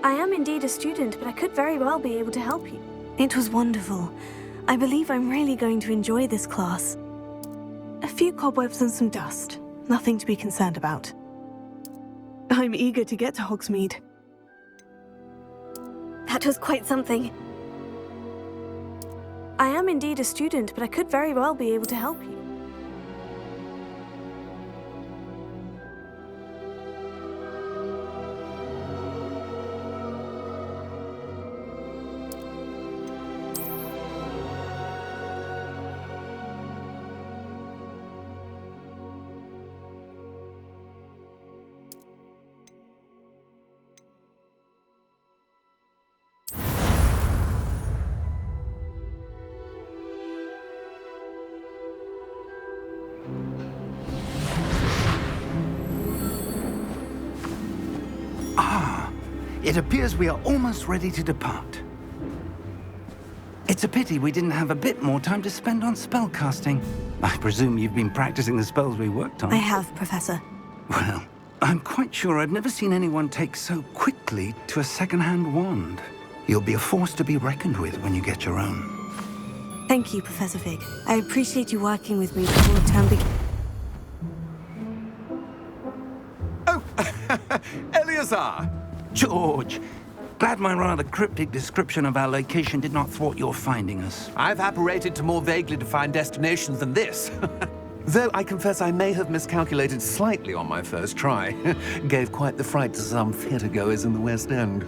I am indeed a student, but I could very well be able to help you. It was wonderful. I believe I'm really going to enjoy this class. A few cobwebs and some dust. Nothing to be concerned about. I'm eager to get to Hogsmeade. That was quite something. I am indeed a student, but I could very well be able to help you. It appears we are almost ready to depart. It's a pity we didn't have a bit more time to spend on spellcasting. I presume you've been practicing the spells we worked on. I have, Professor. Well, I'm quite sure I've never seen anyone take so quickly to a second-hand wand. You'll be a force to be reckoned with when you get your own. Thank you, Professor Fig. I appreciate you working with me before the term begins. Oh, Eleazar! George, glad my rather cryptic description of our location did not thwart your finding us. I've apparated to more vaguely defined destinations than this. Though I confess I may have miscalculated slightly on my first try. Gave quite the fright to some theatre-goers in the West End.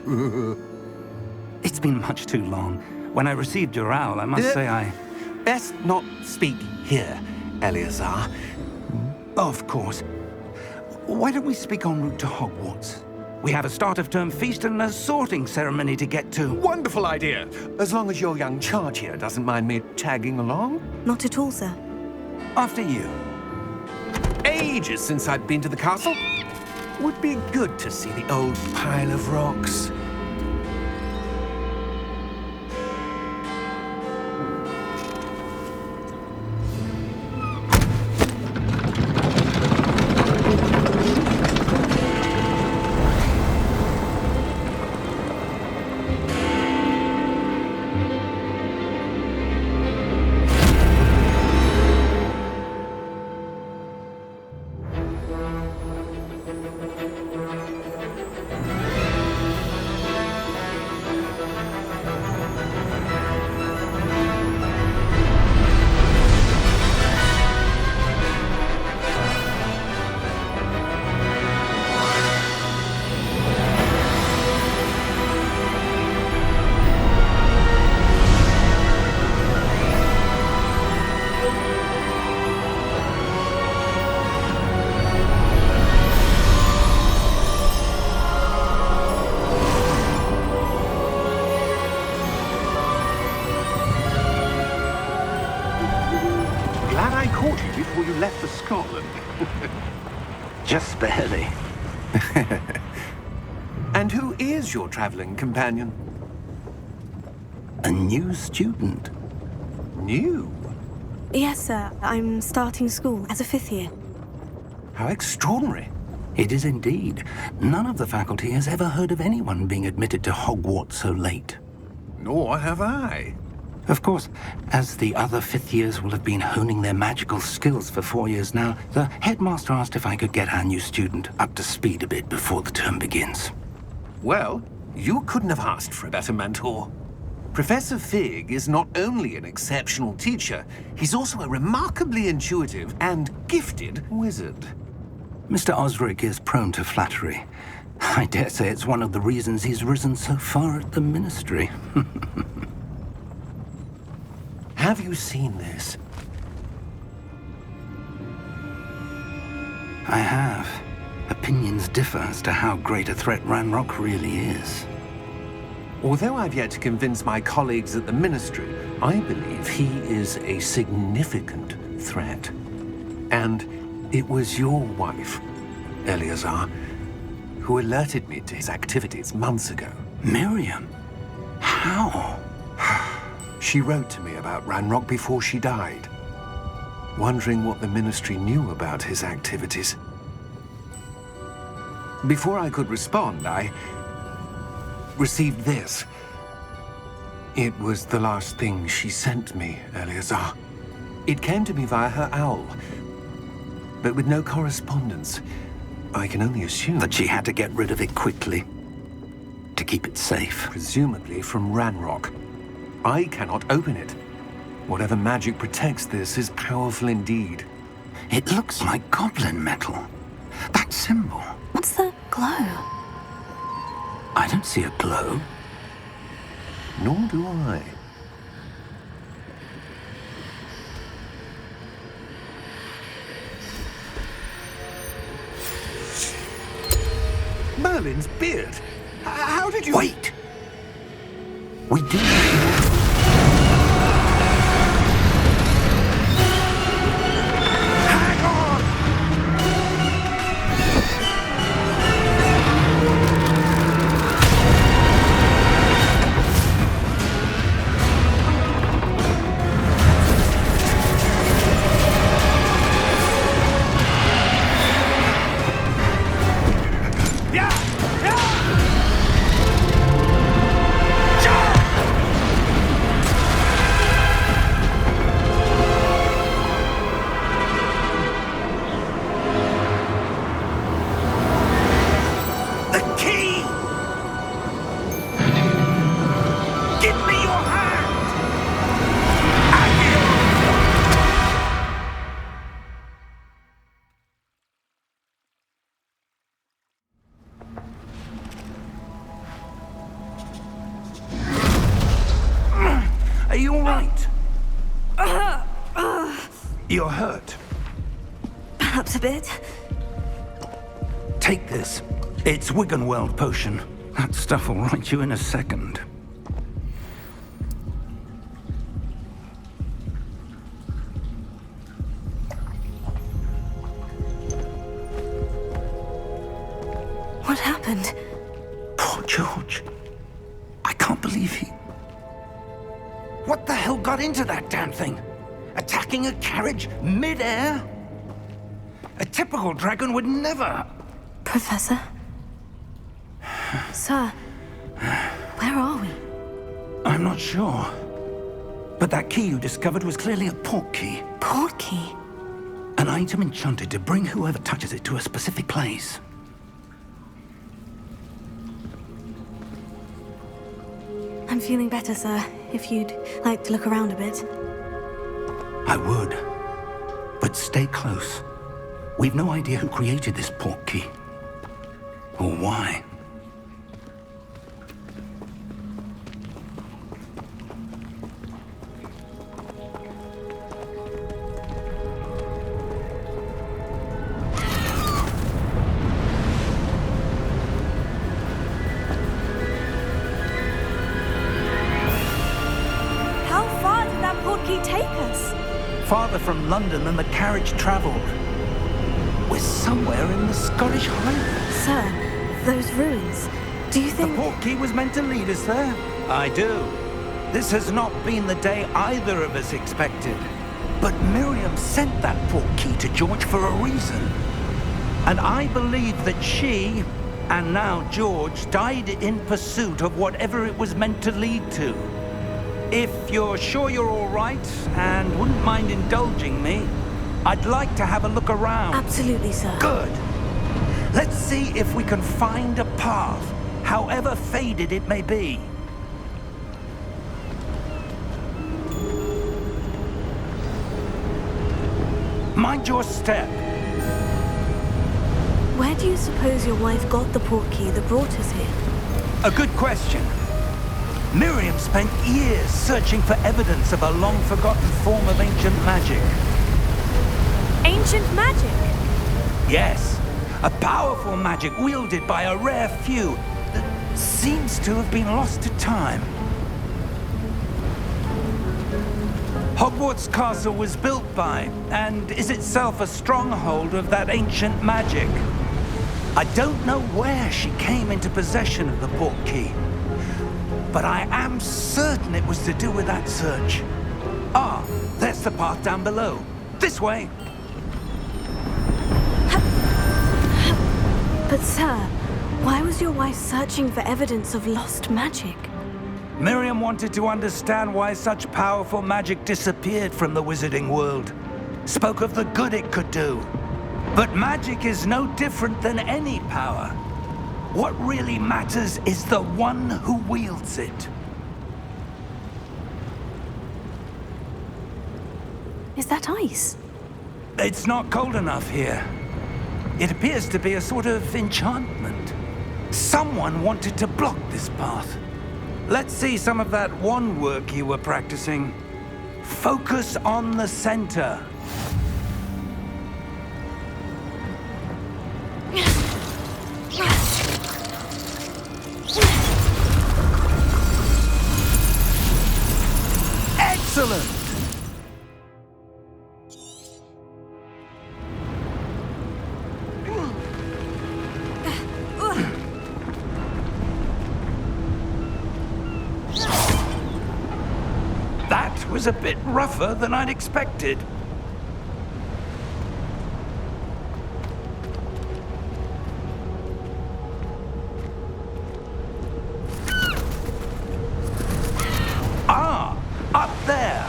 It's been much too long. When I received your owl, I must say I... Best not speak here, Eleazar. Of course. Why don't we speak en route to Hogwarts? We have a start-of-term feast and a sorting ceremony to get to. Wonderful idea! As long as your young charge here doesn't mind me tagging along. Not at all, sir. After you. Ages since I've been to the castle. Would be good to see the old pile of rocks. Before you left for Scotland. Just barely. And who is your traveling companion? A new student. New? Yes, sir. I'm starting school as a 5th year. How extraordinary. It is indeed. None of the faculty has ever heard of anyone being admitted to Hogwarts so late. Nor have I. Of course, as the other 5th years will have been honing their magical skills for 4 years now, the headmaster asked if I could get our new student up to speed a bit before the term begins. Well, you couldn't have asked for a better mentor. Professor Fig is not only an exceptional teacher, he's also a remarkably intuitive and gifted wizard. Mr. Osric is prone to flattery. I dare say it's one of the reasons he's risen so far at the Ministry. Have you seen this? I have. Opinions differ as to how great a threat Ranrock really is. Although I've yet to convince my colleagues at the Ministry, I believe he is a significant threat. And it was your wife, Eleazar, who alerted me to his activities months ago. Miriam? How? She wrote to me about Ranrock before she died, wondering what the Ministry knew about his activities. Before I could respond, received this. It was the last thing she sent me, Eleazar. It came to me via her owl, but with no correspondence. I can only assume That she had to get rid of it quickly to keep it safe. presumably from Ranrock. I cannot open it. Whatever magic protects this is powerful indeed. It looks like goblin metal. That symbol. What's the glow? I don't see a glow. Nor do I. Merlin's beard. How did you... Wait! We do. Hang on! Yeah! Yeah! The key! Give me your hand! Are you all right? You're hurt. Perhaps a bit. Take this. It's Wiggenweld potion. That stuff will right you in a second. What happened? Poor George. I can't believe he... What the hell got into that damn thing? Attacking a carriage mid-air? A typical dragon would never... Professor? Sir, where are we? I'm not sure. But that key you discovered was clearly a port key. Port key? An item enchanted to bring whoever touches it to a specific place. I'm feeling better, sir. If you'd like to look around a bit. I would. But stay close. We've no idea who created this port key. Or why. How far did that port key take us? Farther from London than the carriage traveled. We're somewhere in the Scottish Highlands. Sir, those ruins. Do you The think... port key was meant to lead us there? I do. This has not been the day either of us expected. But Miriam sent that port key to George for a reason. And I believe that she, and now George, died in pursuit of whatever it was meant to lead to. If you're sure you're all right and wouldn't mind indulging me, I'd like to have a look around. Absolutely, sir. Good. Let's see if we can find a path, however faded it may be. Mind your step. Where do you suppose your wife got the port key that brought us here? A good question. Miriam spent years searching for evidence of a long-forgotten form of ancient magic. Ancient magic? Yes, a powerful magic wielded by a rare few that seems to have been lost to time. Hogwarts Castle was built by, and is itself a stronghold of that ancient magic. I don't know where she came into possession of the port key, but I am certain it was to do with that search. Ah, there's the path down below. This way. But sir, Why was your wife searching for evidence of lost magic? Miriam wanted to understand why such powerful magic disappeared from the wizarding world. Spoke of the good it could do. But magic is no different than any power. What really matters is the one who wields it. Is that ice? It's not cold enough here. It appears to be a sort of enchantment. Someone wanted to block this path. Let's see some of that wand work you were practicing. Focus on the center. Excellent! That was a bit rougher than I'd expected. Ah, up there.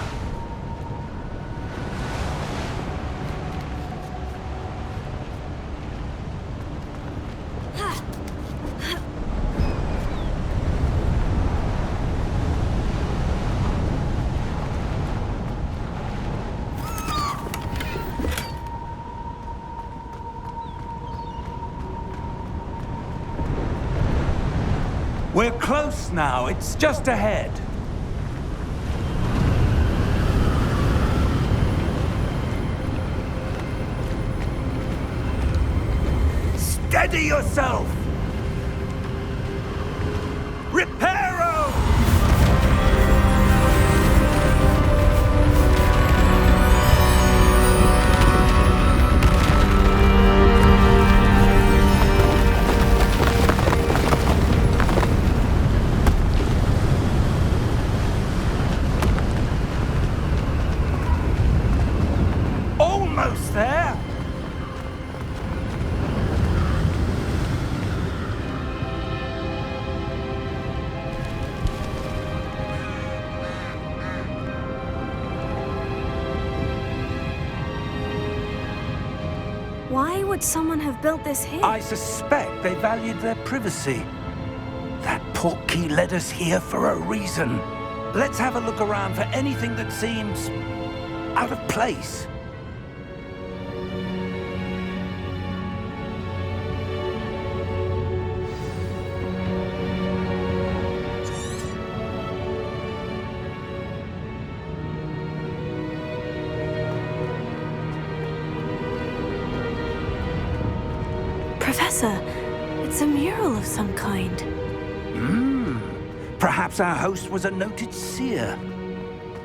We're close now. It's just ahead. Steady yourself! Reparo! Almost there! Why would someone have built this here? I suspect they valued their privacy. That portkey led us here for a reason. Let's have a look around for anything that seems out of place. Professor, it's a mural of some kind. Perhaps our host was a noted seer.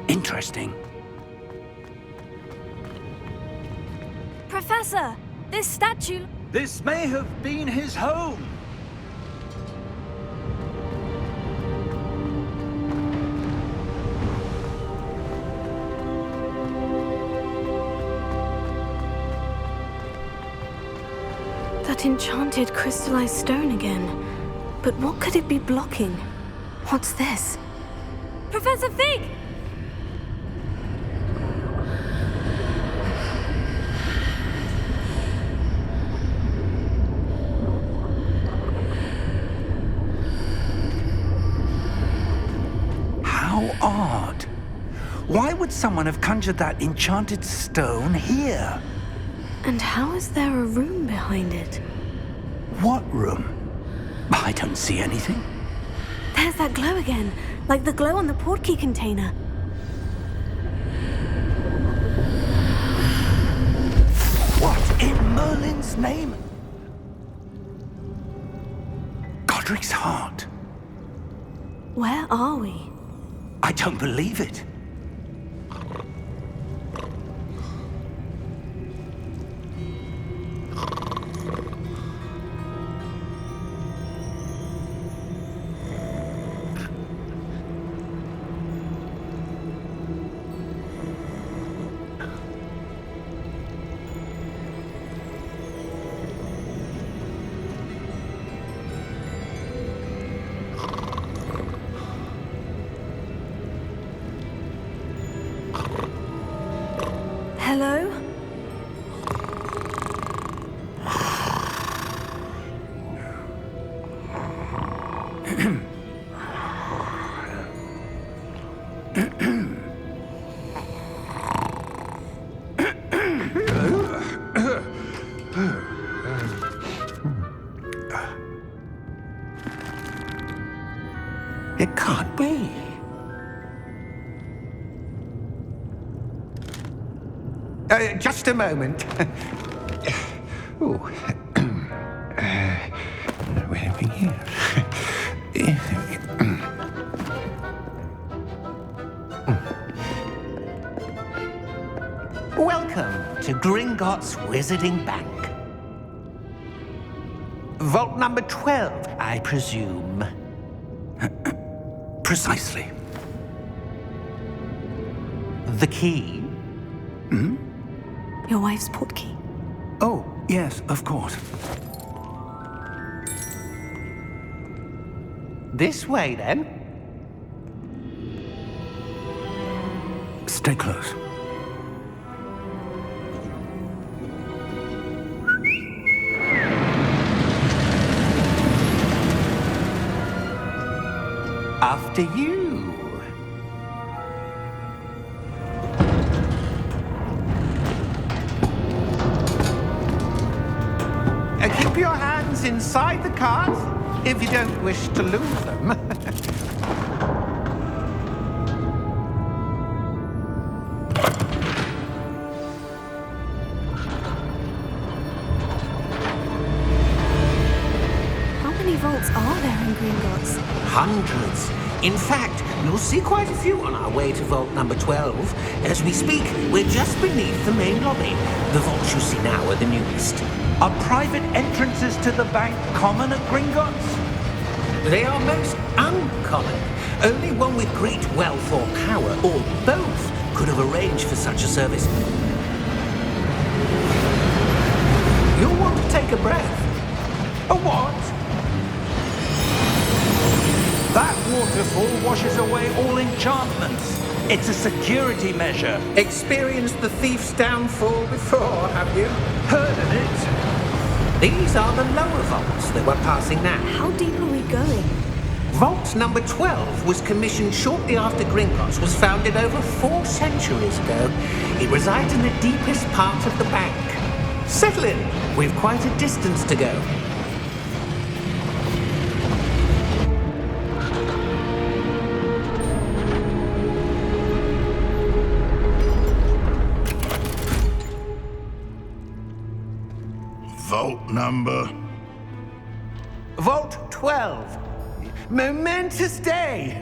Interesting. Professor, this statue... This may have been his home. That enchanted crystallized stone again. But what could it be blocking? What's this? Professor Fig! How odd. Why would someone have conjured that enchanted stone here? And how is there a room behind it? What room? I don't see anything. There's that glow again, like the glow on the portkey container. What in Merlin's name? Godric's heart. Where are we? I don't believe it. It can't be. Just a moment. Oh. Where are we here? Welcome to Gringotts Wizarding Bank. Vault number 12, I presume. Precisely. The key? Your wife's portkey. Oh, yes, of course. This way, then. Stay close. After you. Keep your hands inside the cart if you don't wish to lose them. How many vaults are there in Gringotts? Hundreds. In fact, you'll see quite a few on our way to vault number 12. As we speak, we're just beneath the main lobby. The vaults you see now are the newest. Are private entrances to the bank common at Gringotts? They are most uncommon. Only one with great wealth or power, or both, could have arranged for such a service. You'll want to take a breath. A what? That waterfall washes away all enchantments. It's a security measure. Experienced the thief's downfall before, have you? Heard of it? These are the lower vaults that we're passing now. How deep are we going? Vault number 12 was commissioned shortly after Gringotts was founded over 4 centuries ago. It resides in the deepest part of the bank. Settle in. We've quite a distance to go. Vault number? Vault 12. Momentous day.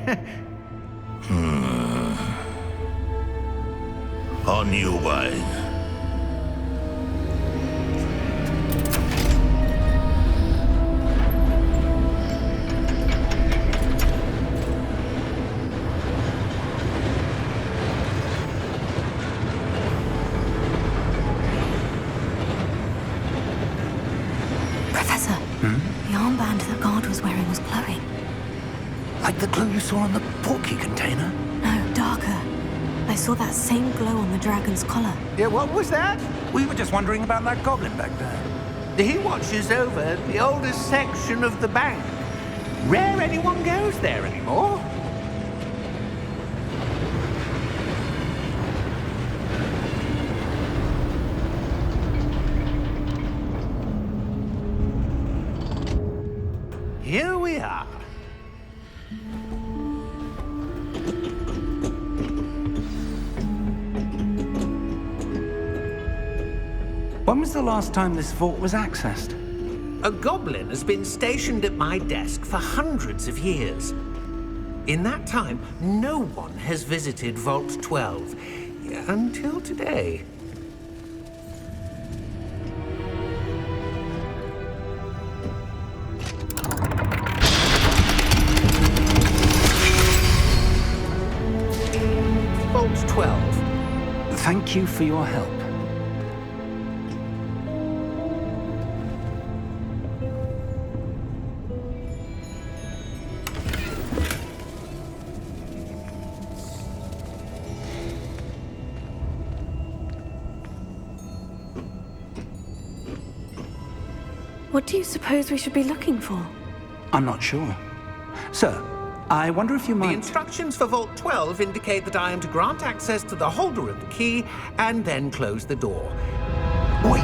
On your way. Professor, the armband the guard was wearing was glowing. Like the glow you saw on the portkey container? No, darker. I saw that same glow on the dragon's collar. Yeah, what was that? We were just wondering about that goblin back there. He watches over the oldest section of the bank. Rare anyone goes there anymore. Here we are. When was the last time this vault was accessed? A goblin has been stationed at my desk for hundreds of years. In that time, no one has visited Vault 12 until today. Vault 12. Thank you for your help. What do you suppose we should be looking for? I'm not sure. Sir, I wonder if you The might... instructions for Vault 12 indicate that I am to grant access to the holder of the key and then close the door. Wait!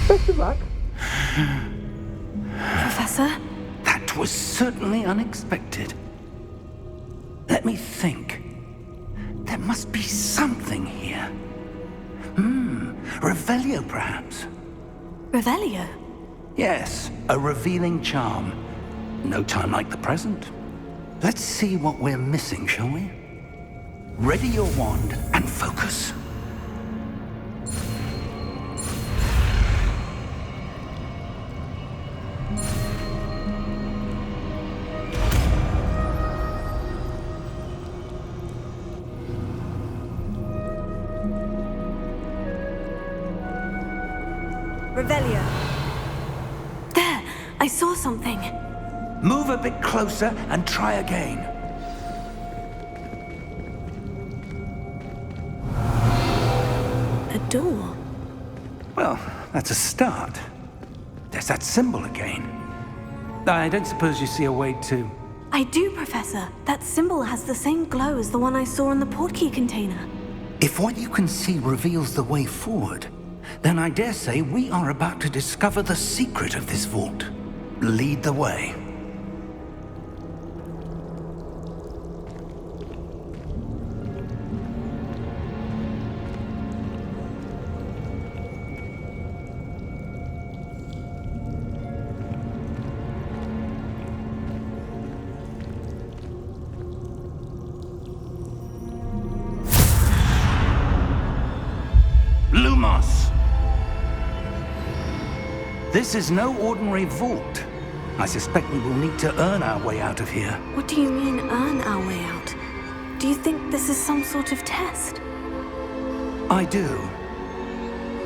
Best of luck. Professor? That was certainly unexpected. Let me think. There must be something here. Revelio, perhaps? Revelio? Yes, a revealing charm. No time like the present. Let's see what we're missing, shall we? Ready your wand and focus. Revelio. There! I saw something. Move a bit closer and try again. A door. Well, that's a start. There's that symbol again. I don't suppose you see a way to... I do, Professor. That symbol has the same glow as the one I saw in the portkey container. If what you can see reveals the way forward, then I dare say we are about to discover the secret of this vault. Lead the way. Lumos! This is no ordinary vault. I suspect we will need to earn our way out of here. What do you mean, earn our way out? Do you think this is some sort of test? I do.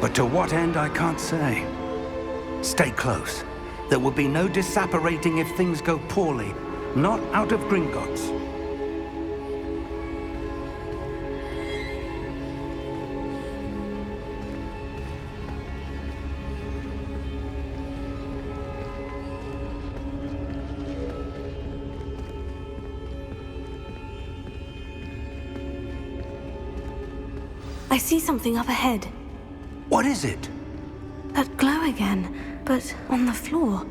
But to what end, I can't say. Stay close. There will be no disapparating if things go poorly. Not out of Gringotts. I see something up ahead. What is it? That glow again, but on the floor.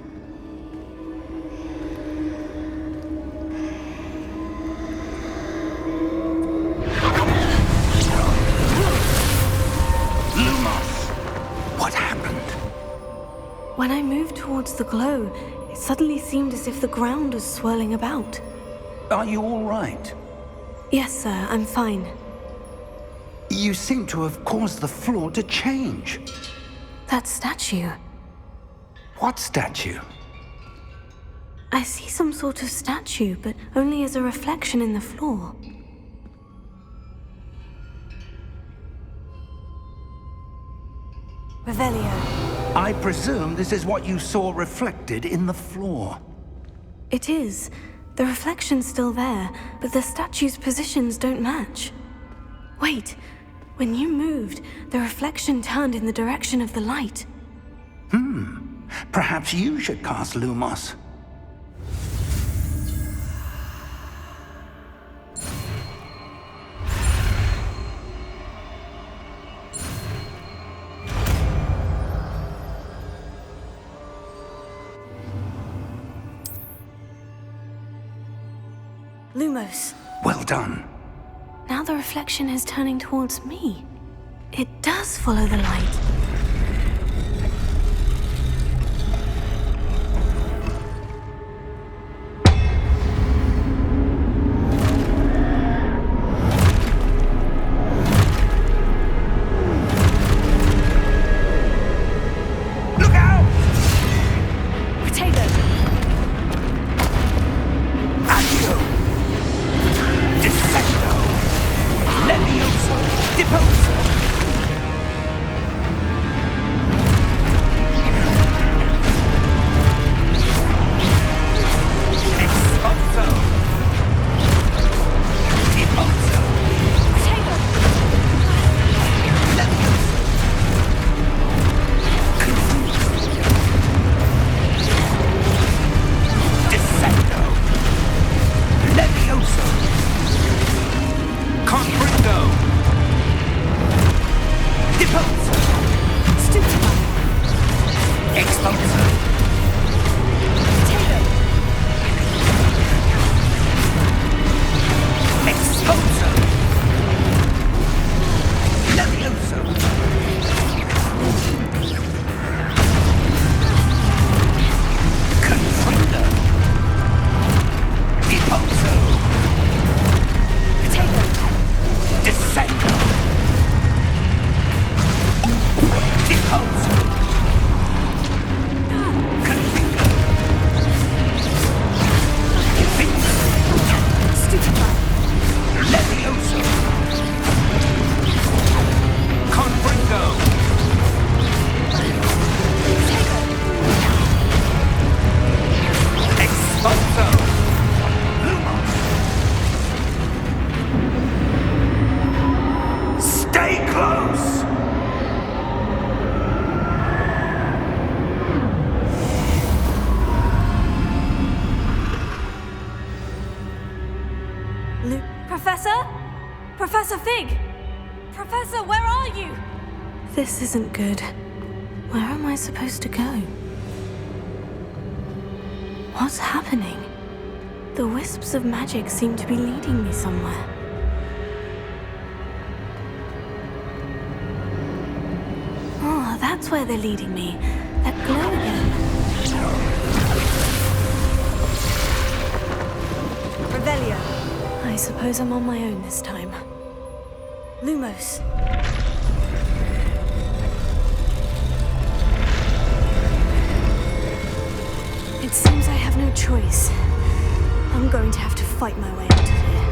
Lumos! What happened? When I moved towards the glow, it suddenly seemed as if the ground was swirling about. Are you all right? Yes, sir, I'm fine. You seem to have caused the floor to change. That statue. What statue? I see some sort of statue, but only as a reflection in the floor. Revelio. I presume this is what you saw reflected in the floor. It is. The reflection's still there, but the statue's positions don't match. Wait. When you moved, the reflection turned in the direction of the light. Perhaps you should cast Lumos. Lumos. Well done. Now the reflection is turning towards me. It does follow the light. Look out! Potato! Accio! Defecto! Levioso! Deposo! Professor? Professor Fig? Professor, where are you? This isn't good. Where am I supposed to go? What's happening? The wisps of magic seem to be leading me somewhere. Oh, that's where they're leading me. That glow again. Revelio. I suppose I'm on my own this time. Lumos. It seems I have no choice. I'm going to have to fight my way out of here.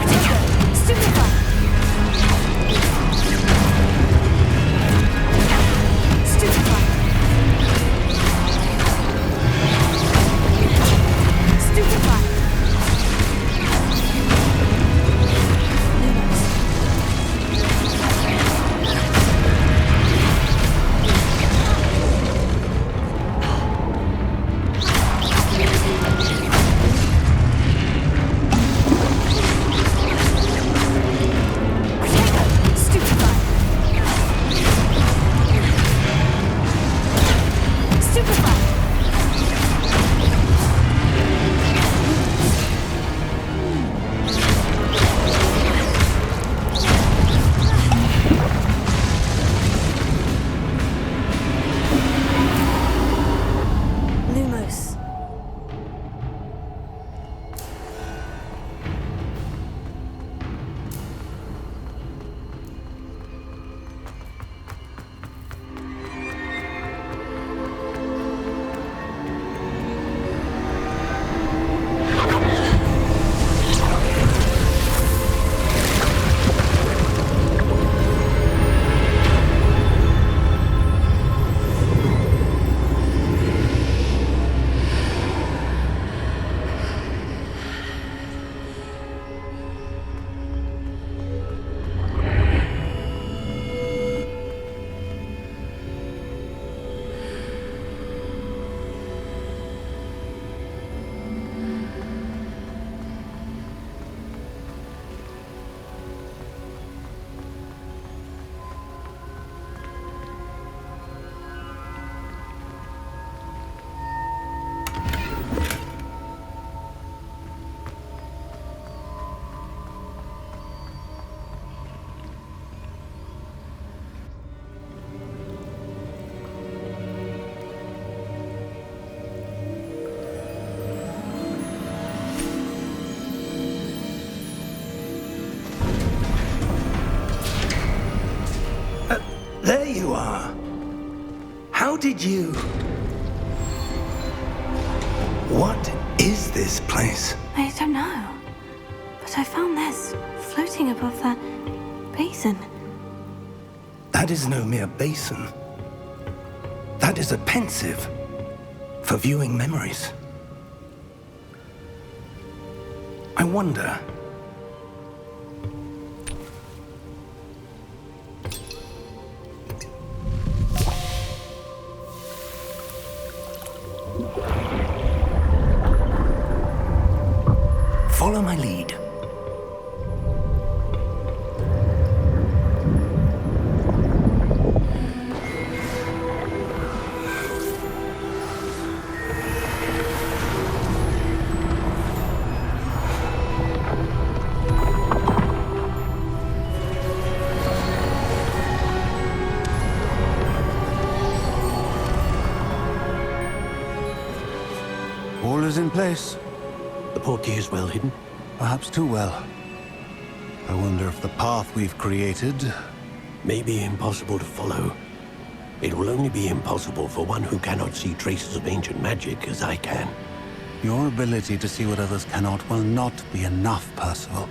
Potato. Stupefy. There you are. How did you... What is this place? I don't know. But I found this floating above that basin. That is no mere basin. That is a pensive for viewing memories. I wonder... Follow my lead. Orders in place. The portkey is well hidden? Perhaps too well. I wonder if the path we've created... May be impossible to follow. It will only be impossible for one who cannot see traces of ancient magic as I can. Your ability to see what others cannot will not be enough, Percival.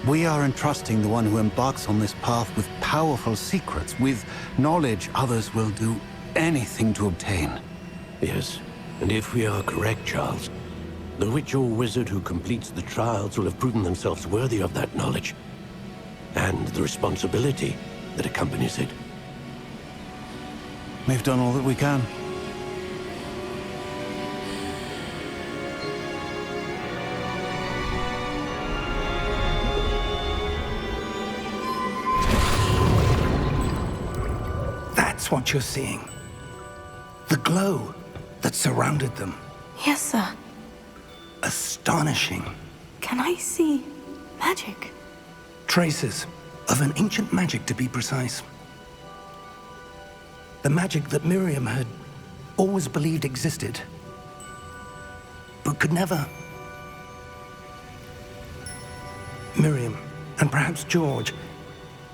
We are entrusting the one who embarks on this path with powerful secrets, with knowledge others will do anything to obtain. Yes, and if we are correct, Charles, the witch or wizard who completes the trials will have proven themselves worthy of that knowledge, and the responsibility that accompanies it. We've done all that we can. That's what you're seeing. The glow that surrounded them. Yes, sir. Astonishing. Can I see magic? Traces of an ancient magic, to be precise. The magic that Miriam had always believed existed, but could never. Miriam, and perhaps George,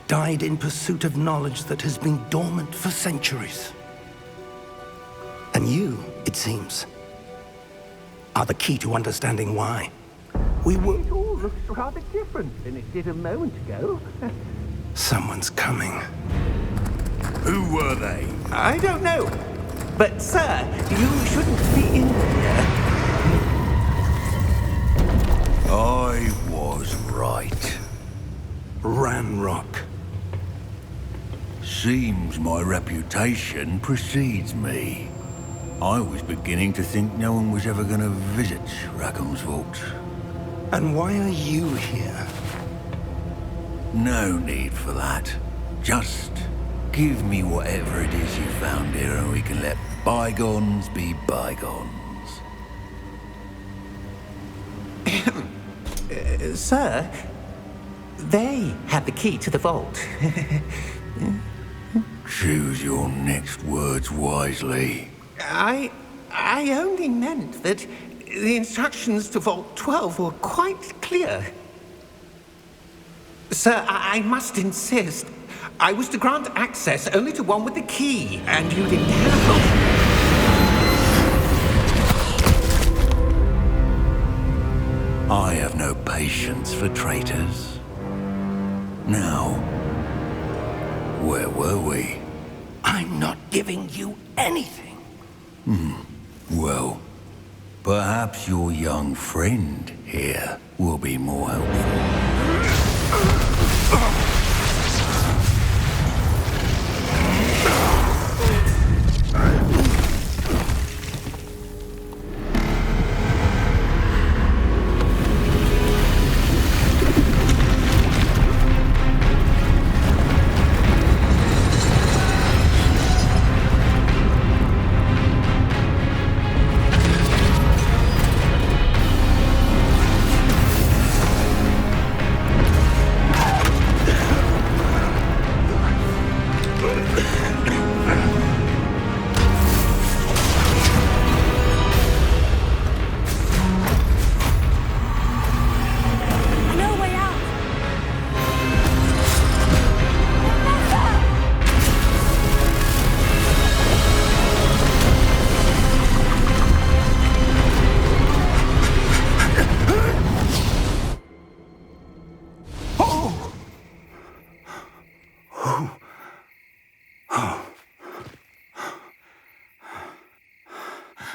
died in pursuit of knowledge that has been dormant for centuries. And you, it seems, are the key to understanding why. It all looks rather different than it did a moment ago. Someone's coming. Who were they? I don't know. But, sir, you shouldn't be in here. I was right. Ranrock. Seems my reputation precedes me. I was beginning to think no one was ever going to visit Rackham's vault. And why are you here? No need for that. Just give me whatever it is you found here and we can let bygones be bygones. Sir, they had the key to the vault. Choose your next words wisely. I only meant that the instructions to Vault 12 were quite clear. Sir, I must insist. I was to grant access only to one with the key, and you didn't have I have no patience for traitors. Now, where were we? I'm not giving you anything. Well, perhaps your young friend here will be more helpful.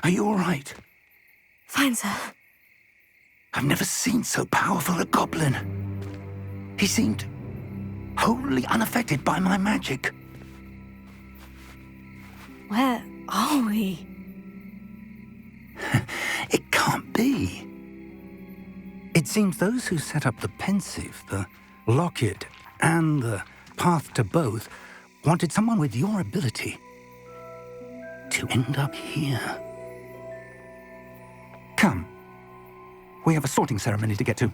Are you all right? Fine, sir. I've never seen so powerful a goblin. He seemed wholly unaffected by my magic. Where are we? It can't be. It seems those who set up the pensive, the locket, and the path to both wanted someone with your ability to end up here. Come. We have a sorting ceremony to get to.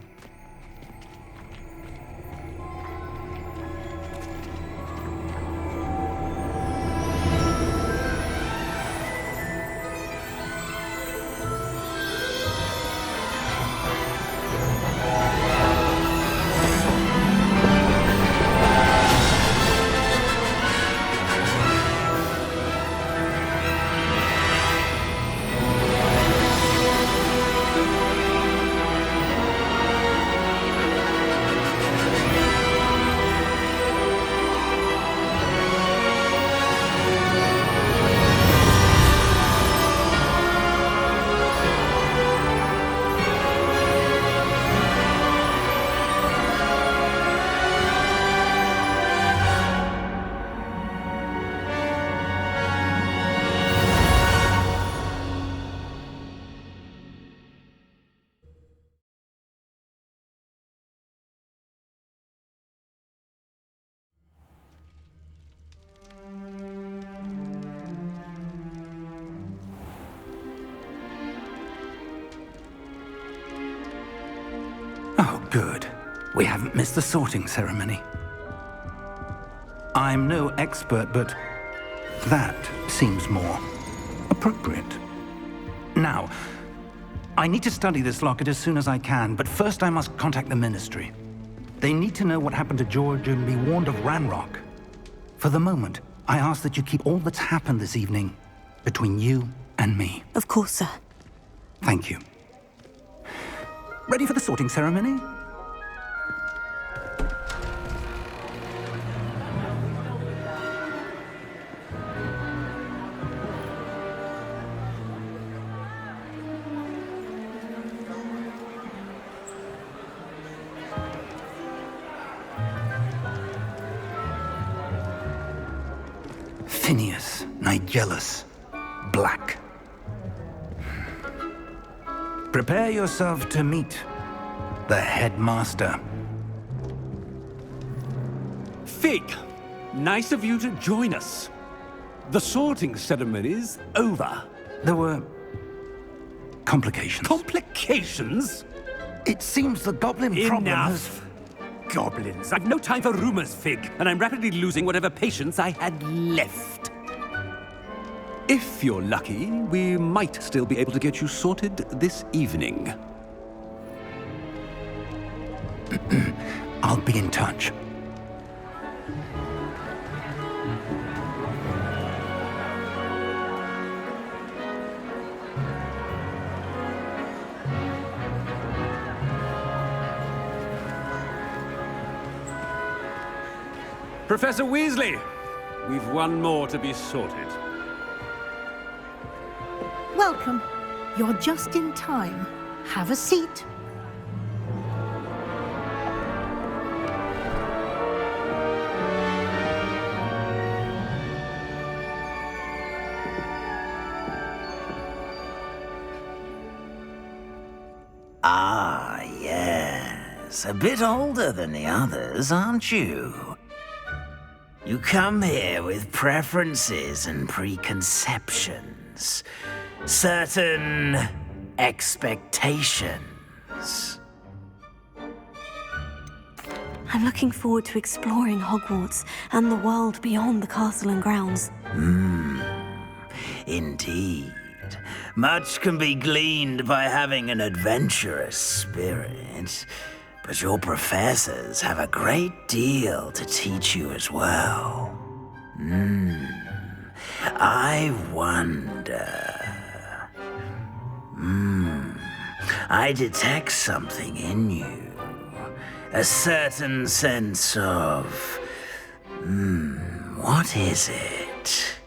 we haven't missed the sorting ceremony. I'm no expert, but that seems more appropriate. Now, I need to study this locket as soon as I can, but first I must contact the Ministry. They need to know what happened to George and be warned of Ranrock. For the moment, I ask that you keep all that's happened this evening between you and me. Of course, sir. Thank you. Ready for the sorting ceremony? Phineas Nigellus Black. Prepare yourself to meet the headmaster. Fig, nice of you to join us. The sorting ceremony's over. There were complications. Complications? It seems the goblin problem has... Enough! Goblins. I've no time for rumors, Fig, and I'm rapidly losing whatever patience I had left. If you're lucky, we might still be able to get you sorted this evening. I'll be in touch. Professor Weasley, we've one more to be sorted. Welcome. You're just in time. Have a seat. Ah, yes. A bit older than the others, aren't you? You come here with preferences and preconceptions. Certain expectations. I'm looking forward to exploring Hogwarts and the world beyond the castle and grounds. Indeed. Much can be gleaned by having an adventurous spirit, but your professors have a great deal to teach you as well. I wonder... I detect something in you. A certain sense of... what is it?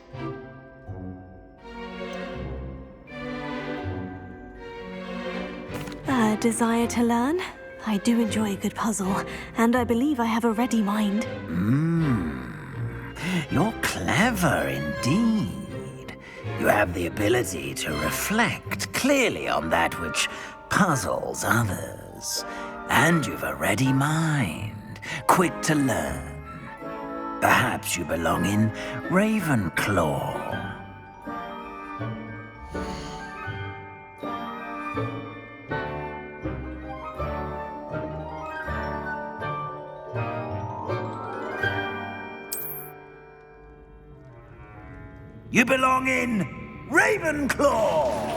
A desire to learn? I do enjoy a good puzzle, and I believe I have a ready mind. You're clever indeed. You have the ability to reflect clearly on that which puzzles others. And you've a ready mind, quick to learn. Perhaps you belong in Ravenclaw. You belong in Ravenclaw!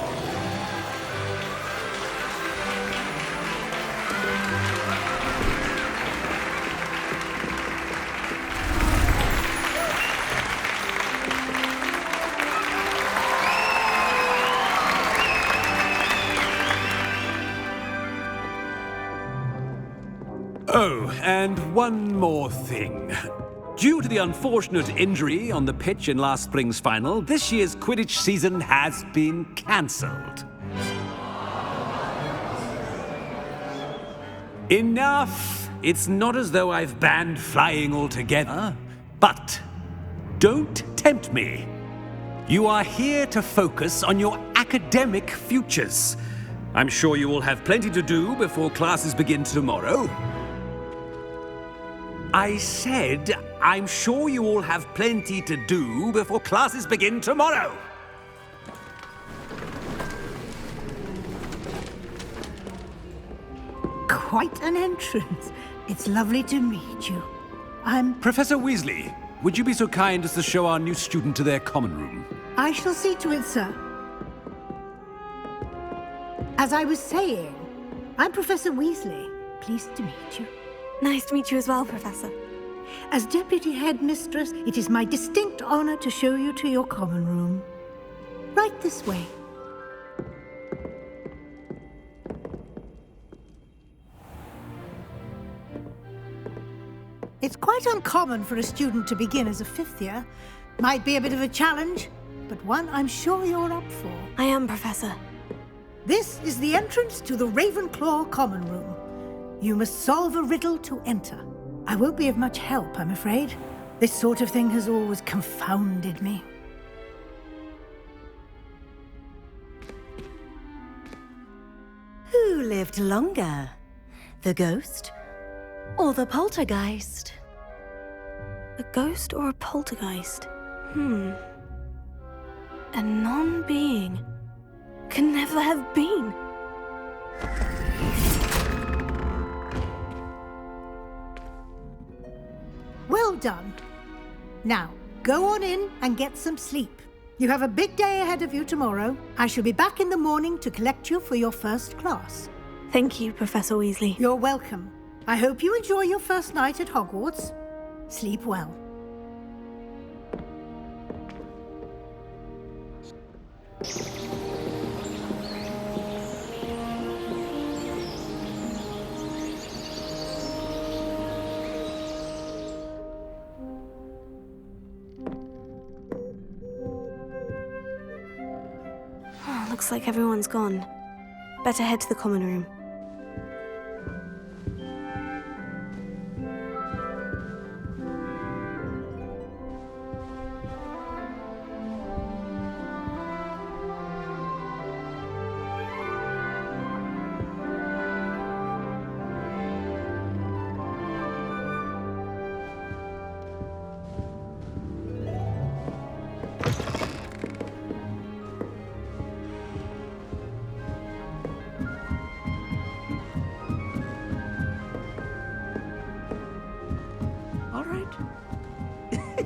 Oh, and one more thing. Due to the unfortunate injury on the pitch in last spring's final, this year's Quidditch season has been cancelled. Enough! It's not as though I've banned flying altogether, but don't tempt me. You are here to focus on your academic futures. I'm sure you will have plenty to do before classes begin tomorrow. I said, I'm sure you all have plenty to do before classes begin tomorrow. Quite an entrance. It's lovely to meet you. I'm... Professor Weasley, would you be so kind as to show our new student to their common room? I shall see to it, sir. As I was saying, I'm Professor Weasley. Pleased to meet you. Nice to meet you as well, Professor. As Deputy Headmistress, it is my distinct honor to show you to your common room. Right this way. It's quite uncommon for a student to begin as a fifth year. Might be a bit of a challenge, but one I'm sure you're up for. I am, Professor. This is the entrance to the Ravenclaw common room. You must solve a riddle to enter. I won't be of much help, I'm afraid. This sort of thing has always confounded me. Who lived longer? The ghost or the poltergeist? A ghost or a poltergeist? A non-being can never have been. Well done. Now, go on in and get some sleep. You have a big day ahead of you tomorrow. I shall be back in the morning to collect you for your first class. Thank you, Professor Weasley. You're welcome. I hope you enjoy your first night at Hogwarts. Sleep well. Looks like everyone's gone. Better head to the common room.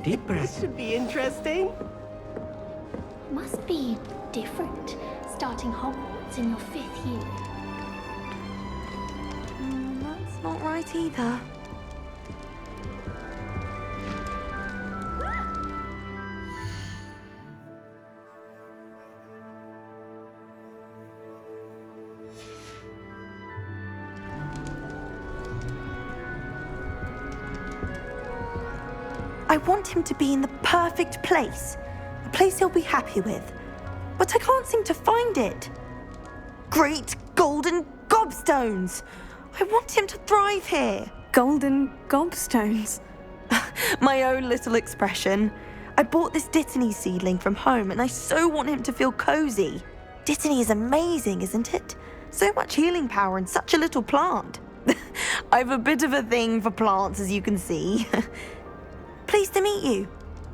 Deep breath. Should be interesting. Must be different, starting Hogwarts in your 5th year. That's not right either. I want him to be in the perfect place. A place he'll be happy with. But I can't seem to find it. Great golden gobstones! I want him to thrive here. Golden gobstones? My own little expression. I bought this Dittany seedling from home and I so want him to feel cozy. Dittany is amazing, isn't it? So much healing power in such a little plant. I've a bit of a thing for plants, as you can see. Pleased to meet you.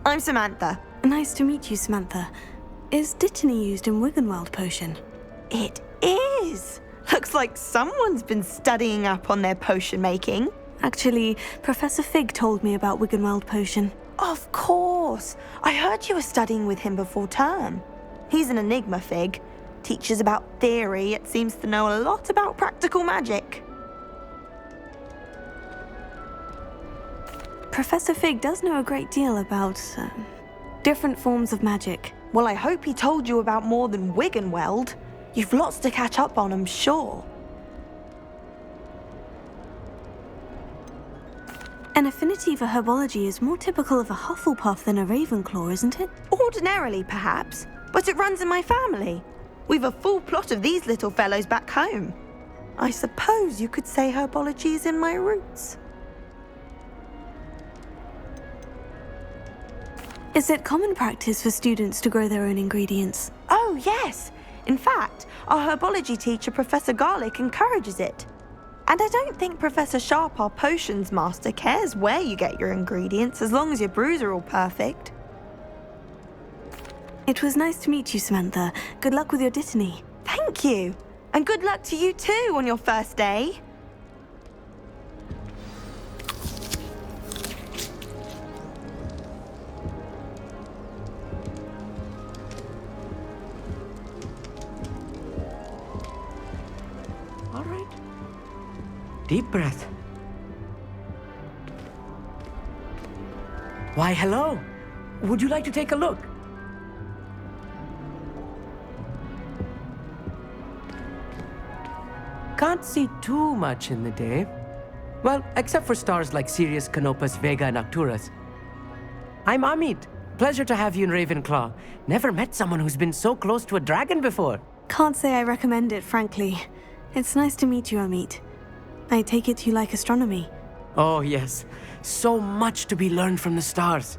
I'm Samantha. Nice to meet you, Samantha. Is Dittany used in Wiggenweld potion? It is. Looks like someone's been studying up on their potion making. Actually, Professor Fig told me about Wiggenweld potion. Of course. I heard you were studying with him before term. He's an enigma, Fig. Teaches about theory, yet seems to know a lot about practical magic. Professor Fig does know a great deal about different forms of magic. Well, I hope he told you about more than Wiggenweld. You've lots to catch up on, I'm sure. An affinity for herbology is more typical of a Hufflepuff than a Ravenclaw, isn't it? Ordinarily, perhaps, but it runs in my family. We've a full plot of these little fellows back home. I suppose you could say herbology is in my roots. Is it common practice for students to grow their own ingredients? Oh, yes. In fact, our herbology teacher, Professor Garlick, encourages it. And I don't think Professor Sharp, our potions master, cares where you get your ingredients, as long as your brews are all perfect. It was nice to meet you, Samantha. Good luck with your Dittany. Thank you. And good luck to you too on your first day. Deep breath. Why, hello. Would you like to take a look? Can't see too much in the day. Well, except for stars like Sirius, Canopus, Vega, and Arcturus. I'm Amit. Pleasure to have you in Ravenclaw. Never met someone who's been so close to a dragon before. Can't say I recommend it, frankly. It's nice to meet you, Amit. I take it you like astronomy. Oh, yes. So much to be learned from the stars.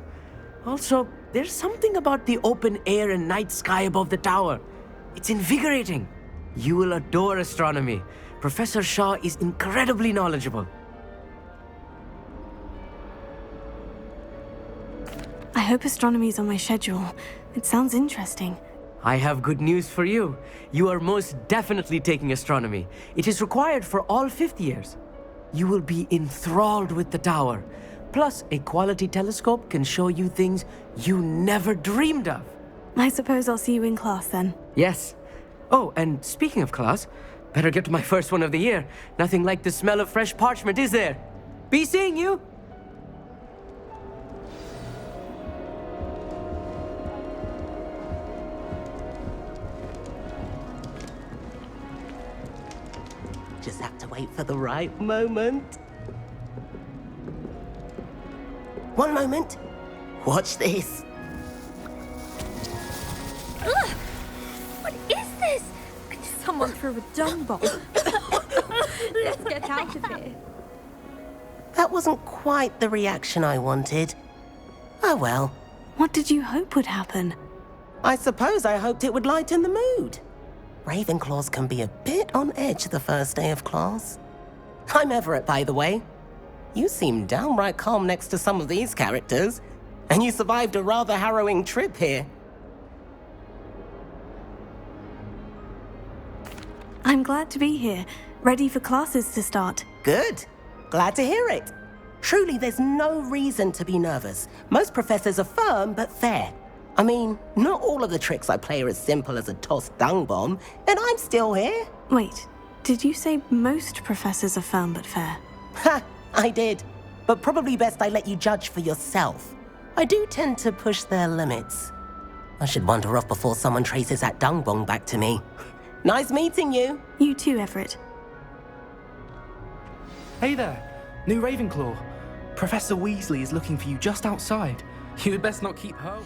Also, there's something about the open air and night sky above the tower. It's invigorating. You will adore astronomy. Professor Shaw is incredibly knowledgeable. I hope astronomy's on my schedule. It sounds interesting. I have good news for you. You are most definitely taking astronomy. It is required for all 5th years. You will be enthralled with the tower. Plus, a quality telescope can show you things you never dreamed of. I suppose I'll see you in class then. Yes. Oh, and speaking of class, better get to my first one of the year. Nothing like the smell of fresh parchment, is there? Be seeing you! Just have to wait for the right moment. One moment. Watch this. Ugh! What is this? Someone threw a dung bomb. Let's get out of here. That wasn't quite the reaction I wanted. Oh well. What did you hope would happen? I suppose I hoped it would lighten the mood. Ravenclaws can be a bit on edge the first day of class. I'm Everett, by the way. You seem downright calm next to some of these characters, and you survived a rather harrowing trip here. I'm glad to be here, ready for classes to start. Good. Glad to hear it. Truly, there's no reason to be nervous. Most professors are firm but fair. I mean, not all of the tricks I play are as simple as a tossed dung bomb, and I'm still here. Wait, did you say most professors are firm but fair? Ha! I did. But probably best I let you judge for yourself. I do tend to push their limits. I should wander off before someone traces that dung bomb back to me. Nice meeting you. You too, Everett. Hey there, new Ravenclaw. Professor Weasley is looking for you just outside. You had best not keep home.